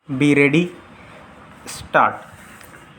Be ready, start.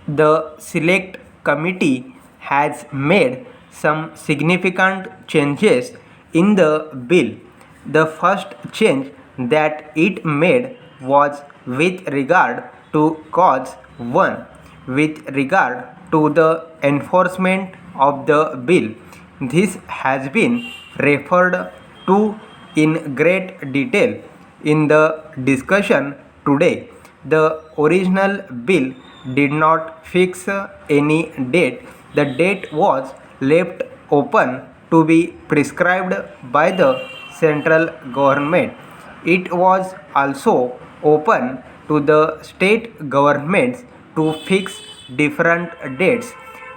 The Select Committee has made some significant changes in the bill. The first change that it made was with regard to Clause 1, with regard to the enforcement of the bill. This has been referred to in great detail in the discussion today. The original bill did not fix any date. The date was left open to be prescribed by the central government. It was also open to the state governments to fix different dates.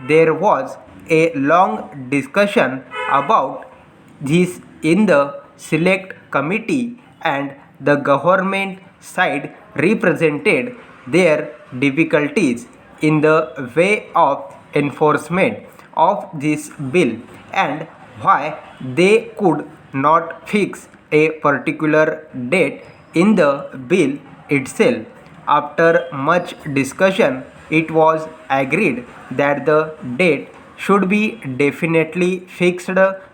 There was a long discussion about this in the select committee, and the government side represented their difficulties in the way of enforcement of this bill and why they could not fix a particular date in the bill itself. After much discussion, it was agreed that the date should be definitely fixed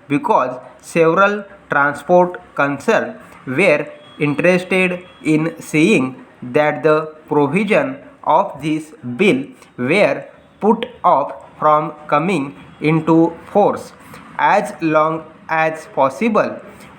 because several transport concerns were interested in seeing that the provision of this bill were put off from coming into force as long as possible.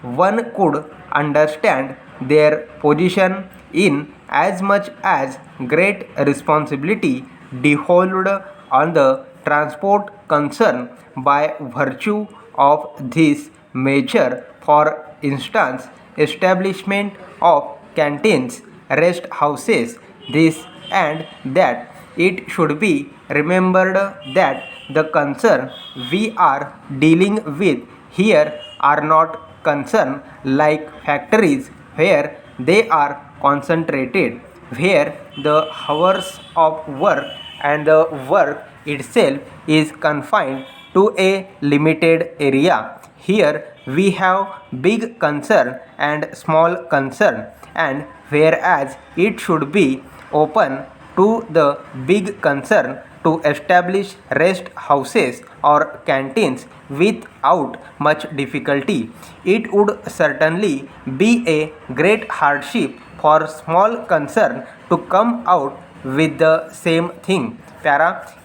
One could understand their position in as much as great responsibility devolved on the transport concern by virtue of this measure. For instance, establishment of canteens, rest houses, this and that. It should be remembered that the concern we are dealing with here are not concern like factories where they are concentrated, where the hours of work and the work itself is confined to a limited area. Here we have big concern and small concern, and whereas it should be open to the big concern to establish rest houses or canteens without much difficulty, it would certainly be a great hardship for small concern to come out with the same thing.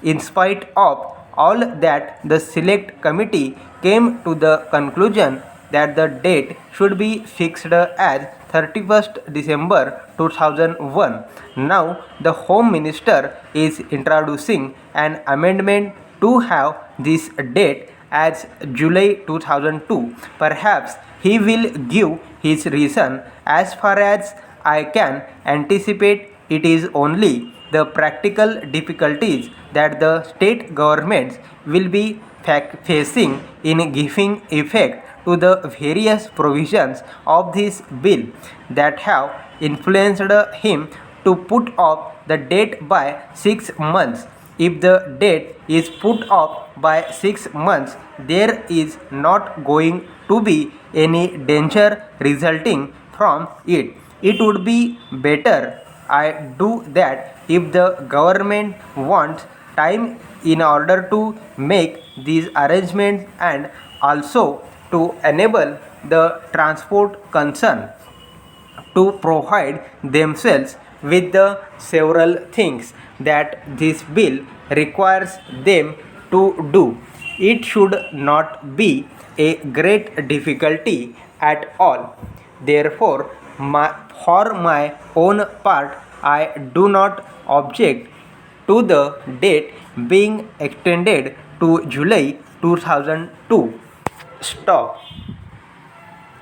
In spite of all that, the select committee came to the conclusion that the date should be fixed as 31st December 2001. Now, the Home Minister is introducing an amendment to have this date as July 2002. Perhaps he will give his reason. As far as I can anticipate, it is only the practical difficulties that the state governments will be facing in giving effect to the various provisions of this bill that have influenced him to put off the date by 6 months. If the date is put off by 6 months, there is not going to be any danger resulting from it. It would be better I do that if the government wants time in order to make these arrangements and also to enable the transport concern to provide themselves with the several things that this bill requires them to do. It should not be a great difficulty at all. Therefore, for my own part, I do not object to the date being extended to July 2002. Stop.